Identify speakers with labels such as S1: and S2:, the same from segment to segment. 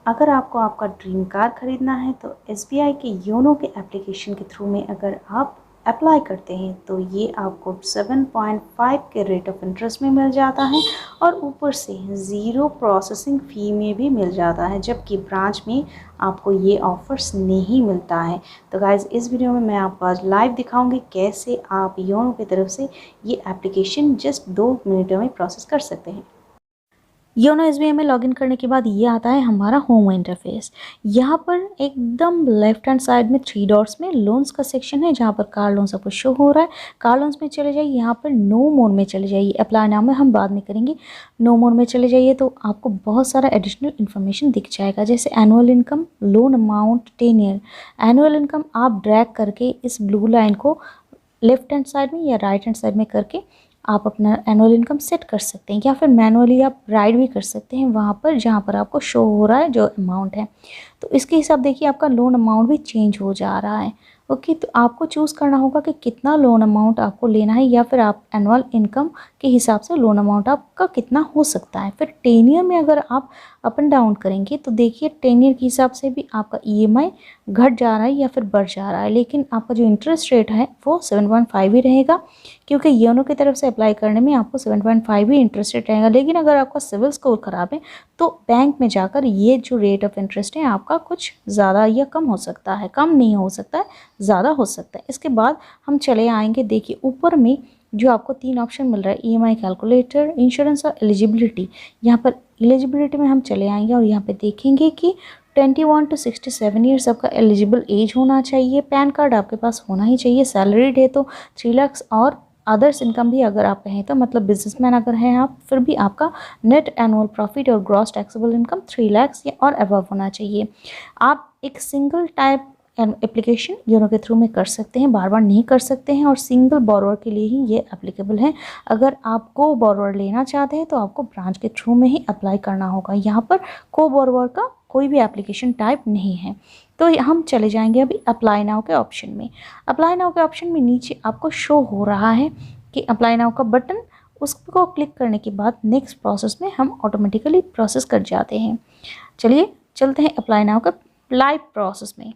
S1: अगर आपको आपका ड्रीम कार खरीदना है तो एसबीआई के योनो के एप्लीकेशन के थ्रू में अगर आप अप्लाई करते हैं तो ये आपको 7.5 के रेट ऑफ इंटरेस्ट में मिल जाता है और ऊपर से ज़ीरो प्रोसेसिंग फ़ी में भी मिल जाता है, जबकि ब्रांच में आपको ये ऑफ़र्स नहीं मिलता है। तो गाइज़, इस वीडियो में मैं आपको आज लाइव दिखाऊंगी कैसे आप योनो की तरफ से ये एप्लीकेशन जस्ट 2 मिनटों में प्रोसेस कर सकते हैं। योनो एसबीआई में लॉगिन करने के बाद ये आता है हमारा होम इंटरफेस। यहाँ पर एकदम लेफ्ट हैंड साइड में 3 डॉट्स में लोन्स का सेक्शन है, जहाँ पर कार लोन्स आपको शो हो रहा है। कार लोन्स में चले जाइए, यहाँ पर नो मोड में चले जाइए। अप्लाई नाउ में हम बाद में करेंगे। नो मोड में चले जाइए तो आपको बहुत सारा एडिशनल इन्फॉर्मेशन दिख जाएगा, जैसे annual income, loan amount, 10 year. Annual income आप ड्रैग करके इस ब्लू लाइन को लेफ्ट हैंड साइड में या राइट हैंड साइड में करके आप अपना एनुअल इनकम सेट कर सकते हैं, या फिर मैनुअली आप राइड भी कर सकते हैं वहाँ पर जहाँ पर आपको शो हो रहा है जो अमाउंट है। तो इसके हिसाब देखिए आपका लोन अमाउंट भी चेंज हो जा रहा है। ओके, तो आपको चूज़ करना होगा कि कितना लोन अमाउंट आपको लेना है, या फिर आप एनुअल इनकम के हिसाब से लोन अमाउंट आपका कितना हो सकता है। फिर 10 ईयर में अगर आप अप एंड डाउन करेंगे तो देखिए 10 ईयर के हिसाब से भी आपका ईएमआई घट जा रहा है या फिर बढ़ जा रहा है, लेकिन आपका जो इंटरेस्ट रेट है वो 7.5 ही रहेगा, क्योंकि योनो की तरफ से अप्लाई करने में आपको 7.5 ही इंटरेस्ट रेट रहेगा। लेकिन अगर आपका सिविल स्कोर ख़राब है तो बैंक में जाकर ये जो रेट ऑफ इंटरेस्ट है आपका कुछ ज़्यादा या कम हो सकता है, कम नहीं हो सकता है, ज़्यादा हो सकता है। इसके बाद हम चले आएंगे, देखिए ऊपर में जो आपको 3 ऑप्शन मिल रहा है, ईएमआई कैलकुलेटर, इंश्योरेंस और एलिजिबिलिटी। यहाँ पर एलिजिबिलिटी में हम चले आएंगे और यहाँ पे देखेंगे कि 21 to 67 ईयर्स आपका एलिजिबल एज होना चाहिए। पैन कार्ड आपके पास होना ही चाहिए। सैलरीड है तो 3 लाख, और अदर्स इनकम भी अगर आप कहें तो मतलब बिजनेसमैन अगर हैं आप, फिर भी आपका नेट एनुअल प्रॉफिट और ग्रॉस टैक्सेबल इनकम 3 लाख या और अबव होना चाहिए। आप एक सिंगल टाइप एप्लीकेशन योनो के थ्रू में कर सकते हैं, बार बार नहीं कर सकते हैं, और सिंगल बोरोवर के लिए ही ये एप्लीकेबल है। अगर आप को बोरोवर लेना चाहते हैं तो आपको ब्रांच के थ्रू में ही अप्लाई करना होगा। यहाँ पर को बोरोवर का कोई भी एप्लीकेशन टाइप नहीं है। तो हम चले जाएंगे अभी अप्लाई नाउ के ऑप्शन में। अप्लाई नाउ के ऑप्शन में नीचे आपको शो हो रहा है कि अप्लाई नाउ का बटन, उसको क्लिक करने के बाद नेक्स्ट प्रोसेस में हम ऑटोमेटिकली प्रोसेस कर जाते हैं। चलिए चलते हैं अप्लाई नाउ का लाइव प्रोसेस में।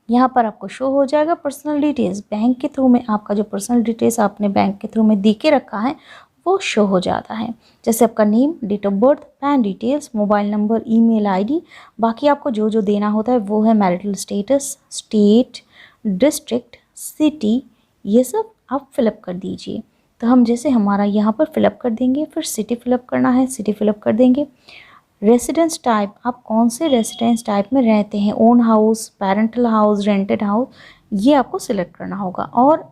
S1: यहाँ पर आपको शो हो जाएगा पर्सनल डिटेल्स। बैंक के थ्रू में आपका जो पर्सनल डिटेल्स आपने बैंक के थ्रू में दे के रखा है वो शो हो जाता है, जैसे आपका name, date of birth, PAN details, mobile number, email ID. बाकी आपको जो जो देना होता है वो है marital status, state, district, city, ये सब आप फिलअप कर दीजिए। तो हम जैसे हमारा यहाँ पर फिलअप कर देंगे, फिर सिटी फिलअप करना है, सिटी फिलअप कर देंगे। रेसिडेंस टाइप, आप कौन से रेसिडेंस टाइप में रहते हैं, own house, parental house, rented house, ये आपको सिलेक्ट करना होगा। और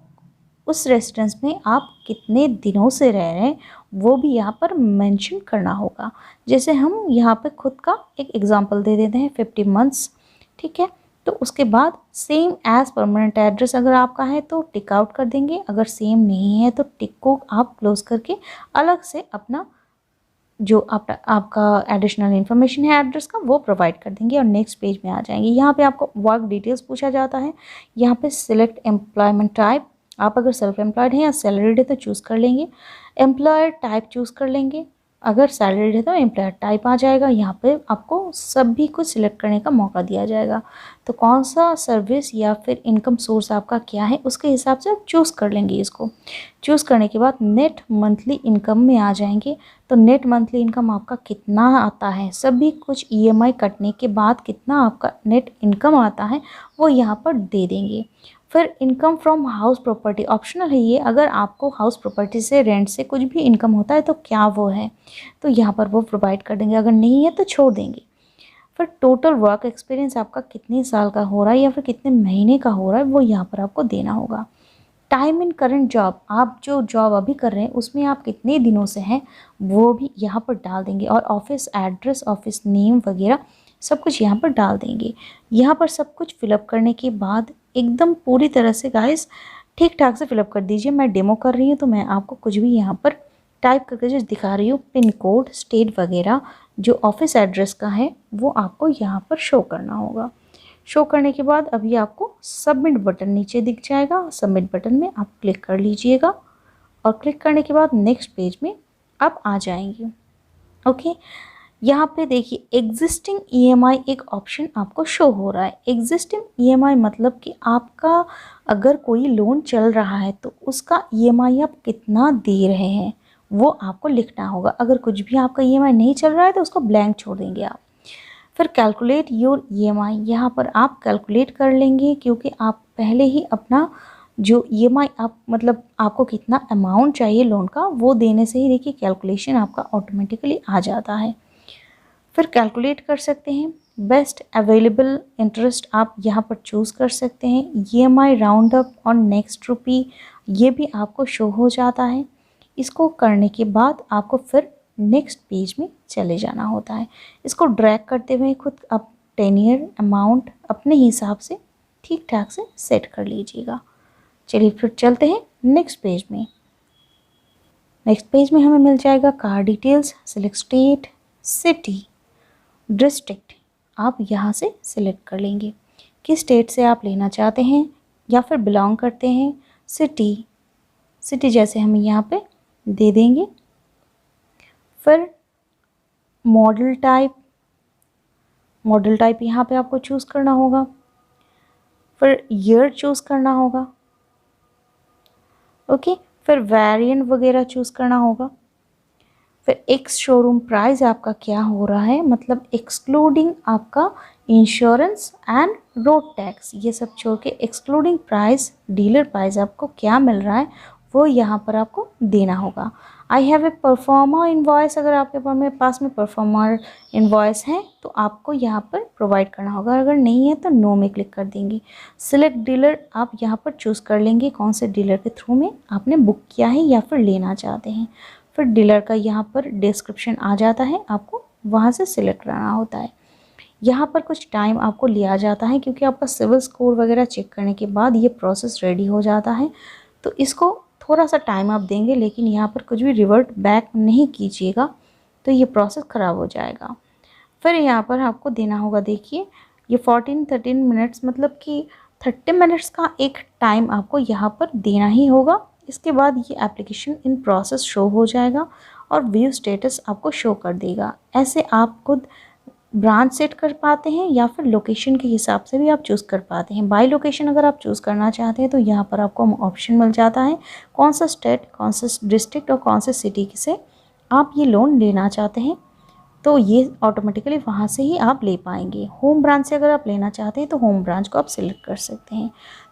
S1: उस रेसिडेंस में आप कितने दिनों से रह रहे हैं वो भी यहाँ पर मेंशन करना होगा। जैसे हम यहाँ पे खुद का एक एग्जांपल दे देते हैं 50 मंथ्स, ठीक है। तो उसके बाद सेम एज परमानेंट एड्रेस अगर आपका है तो टिक आउट कर देंगे, अगर सेम नहीं है तो टिक को आप क्लोज करके अलग से अपना जो आपका एडिशनल इन्फॉर्मेशन है एड्रेस का वो प्रोवाइड कर देंगे और नेक्स्ट पेज में आ जाएंगे। यहाँ पे आपको वर्क डिटेल्स पूछा जाता है। यहाँ पे सिलेक्ट एम्प्लॉयमेंट टाइप, आप अगर सेल्फ एम्प्लॉयड हैं या सैलरीड है तो चूज़ कर लेंगे। एम्प्लॉयर टाइप चूज़ कर लेंगे, अगर सैलरीड है तो एम्प्लॉयर टाइप आ जाएगा। यहाँ पे आपको सभी कुछ सिलेक्ट करने का मौका दिया जाएगा। तो कौन सा सर्विस या फिर इनकम सोर्स आपका क्या है उसके हिसाब से आप चूज़ कर लेंगे। इसको चूज़ करने के बाद नेट मंथली इनकम में आ जाएंगे। तो नेट मंथली इनकम आपका कितना आता है, सभी कुछ ईएमआई कटने के बाद कितना आपका नेट इनकम आता है वो यहाँ पर दे देंगे। फिर income from house property optional है ये, अगर आपको हाउस प्रॉपर्टी से रेंट से कुछ भी इनकम होता है तो क्या वो है, तो यहाँ पर वो प्रोवाइड कर देंगे, अगर नहीं है तो छोड़ देंगे। फिर टोटल वर्क एक्सपीरियंस आपका कितने साल का हो रहा है या फिर कितने महीने का हो रहा है वो यहाँ पर आपको देना होगा। टाइम इन करंट जॉब, आप जो जॉब अभी कर रहे हैं उसमें आप कितने दिनों से हैं वो भी यहाँ पर डाल देंगे, और ऑफिस एड्रेस, ऑफिस नेम वगैरह सब कुछ यहाँ पर डाल देंगे। यहाँ पर सब कुछ फिलअप करने के बाद एकदम पूरी तरह से गाइस ठीक ठाक से फिलअप कर दीजिए। मैं डेमो कर रही हूँ तो मैं आपको कुछ भी यहाँ पर टाइप करके जो दिखा रही हूँ, पिन कोड, स्टेट वगैरह जो ऑफिस एड्रेस का है वो आपको यहाँ पर शो करना होगा। शो करने के बाद अभी आपको सबमिट बटन नीचे दिख जाएगा, सबमिट बटन में आप क्लिक कर लीजिएगा और क्लिक करने के बाद नेक्स्ट पेज में आप आ जाएंगे। ओके, यहाँ पे देखिए एग्जिस्टिंग ईएमआई एक ऑप्शन आपको शो हो रहा है। एग्जिस्टिंग ईएमआई मतलब कि आपका अगर कोई लोन चल रहा है तो उसका ईएमआई आप कितना दे रहे हैं वो आपको लिखना होगा। अगर कुछ भी आपका ईएमआई नहीं चल रहा है तो उसको ब्लैंक छोड़ देंगे आप। फिर कैलकुलेट योर ईएमआई, यहाँ पर आप कैलकुलेट कर लेंगे क्योंकि आप पहले ही अपना जो ईएमआई आप मतलब आपको कितना अमाउंट चाहिए लोन का वो देने से ही देखिए कैलकुलेशन आपका ऑटोमेटिकली आ जाता है। फिर कैलकुलेट कर सकते हैं बेस्ट अवेलेबल इंटरेस्ट आप यहाँ पर चूज़ कर सकते हैं। ईएमआई राउंड अप और नेक्स्ट रुपी ये भी आपको शो हो जाता है। इसको करने के बाद आपको फिर नेक्स्ट पेज में चले जाना होता है। इसको ड्रैग करते हुए खुद आप टेनियर अमाउंट अपने हिसाब से ठीक ठाक से सेट कर लीजिएगा। चलिए फिर चलते हैं नेक्स्ट पेज में। नेक्स्ट पेज में हमें मिल जाएगा car details, select state, city, district. आप यहाँ से सिलेक्ट कर लेंगे किस स्टेट से आप लेना चाहते हैं या फिर बिलोंग करते हैं। सिटी जैसे हम यहाँ पे दे देंगे। फिर मॉडल टाइप यहाँ पे आपको चूज़ करना होगा। फिर ईयर चूज़ करना होगा। ओके, फिर वेरिएंट वगैरह चूज़ करना होगा। फिर एक्स शोरूम प्राइस आपका क्या हो रहा है, मतलब एक्सक्लूडिंग आपका इंश्योरेंस एंड रोड टैक्स, ये सब छोड़ के एक्सक्लूडिंग प्राइस डीलर प्राइस आपको क्या मिल रहा है वो यहाँ पर आपको देना होगा। I have a performer invoice, अगर आपके पास में परफॉर्मर इनवॉइस है तो आपको यहाँ पर प्रोवाइड करना होगा, अगर नहीं है तो नो में क्लिक कर देंगे। सिलेक्ट डीलर आप यहाँ पर चूज़ कर लेंगे कौन से डीलर के थ्रू में आपने बुक किया है या फिर लेना चाहते हैं। फिर डीलर का यहाँ पर डिस्क्रिप्शन आ जाता है, आपको वहाँ से सिलेक्ट करना होता है। यहाँ पर कुछ टाइम आपको लिया जाता है क्योंकि आपका सिविल स्कोर वगैरह चेक करने के बाद ये प्रोसेस रेडी हो जाता है, तो इसको थोड़ा सा टाइम आप देंगे, लेकिन यहाँ पर कुछ भी रिवर्ट बैक नहीं कीजिएगा तो ये प्रोसेस ख़राब हो जाएगा। फिर यहाँ पर आपको देना होगा, देखिए ये 13 मिनट्स मतलब कि 30 मिनट्स का एक टाइम आपको यहाँ पर देना ही होगा। इसके बाद ये एप्लीकेशन इन प्रोसेस शो हो जाएगा और व्यू स्टेटस आपको शो कर देगा। ऐसे आप खुद ब्रांच सेट कर पाते हैं या फिर लोकेशन के हिसाब से भी आप चूज़ कर पाते हैं। बाय लोकेशन अगर आप चूज़ करना चाहते हैं तो यहाँ पर आपको ऑप्शन मिल जाता है कौन सा स्टेट, कौन सा डिस्ट्रिक्ट और कौन से सिटी से आप ये लोन लेना चाहते हैं, तो ये ऑटोमेटिकली वहाँ से ही आप ले पाएंगे। होम ब्रांच से अगर आप लेना चाहते हैं तो होम ब्रांच को आप सिलेक्ट कर सकते हैं।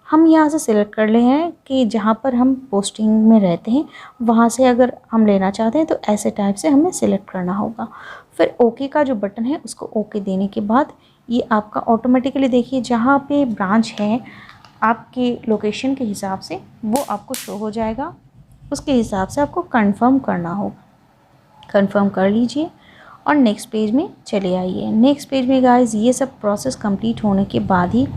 S1: हम यहाँ से सिलेक्ट कर ले हैं कि जहाँ पर हम पोस्टिंग में रहते हैं वहाँ से अगर हम लेना चाहते हैं तो ऐसे टाइप से हमें सिलेक्ट करना होगा। फिर ओके का जो बटन है उसको ओके देने के बाद ये आपका ऑटोमेटिकली देखिए जहाँ पे ब्रांच है आपके लोकेशन के हिसाब से वो आपको शो हो जाएगा, उसके हिसाब से आपको कंफर्म करना होगा। कंफर्म कर लीजिए और नेक्स्ट पेज में चले आइए। नेक्स्ट पेज में गाइस ये सब प्रोसेस कंप्लीट होने के बाद ही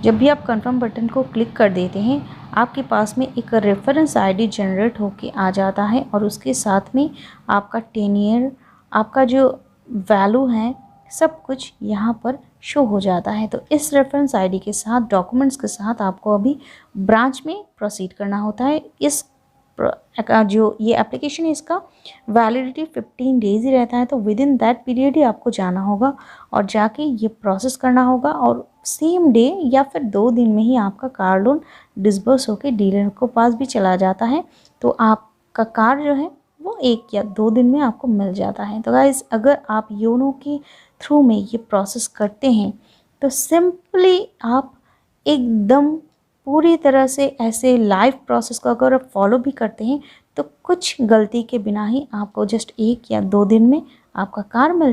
S1: जब भी आप कंफर्म बटन को क्लिक कर देते हैं आपके पास में एक रेफरेंस आईडी जनरेट होके आ जाता है और उसके साथ में आपका 10 ईयर आपका जो वैल्यू है सब कुछ यहाँ पर शो हो जाता है। तो इस रेफरेंस आईडी के साथ डॉक्यूमेंट्स के साथ आपको अभी ब्रांच में प्रोसीड करना होता है। इस जो ये एप्लीकेशन है इसका वैलिडिटी 15 डेज़ ही रहता है, तो विद इन दैट पीरियड ही आपको जाना होगा और जाके ये प्रोसेस करना होगा और सेम डे या फिर 2 दिन में ही आपका कार लोन डिसबर्स होकर डीलर को पास भी चला जाता है। तो आपका कार जो है वो 1 या 2 दिन में आपको मिल जाता है। तो गाइस अगर आप योनो के थ्रू में ये प्रोसेस करते हैं तो सिंपली आप एकदम पूरी तरह से ऐसे लाइव प्रोसेस को अगर आप फॉलो भी करते हैं तो कुछ गलती के बिना ही आपको जस्ट 1 या 2 दिन में आपका कार मिल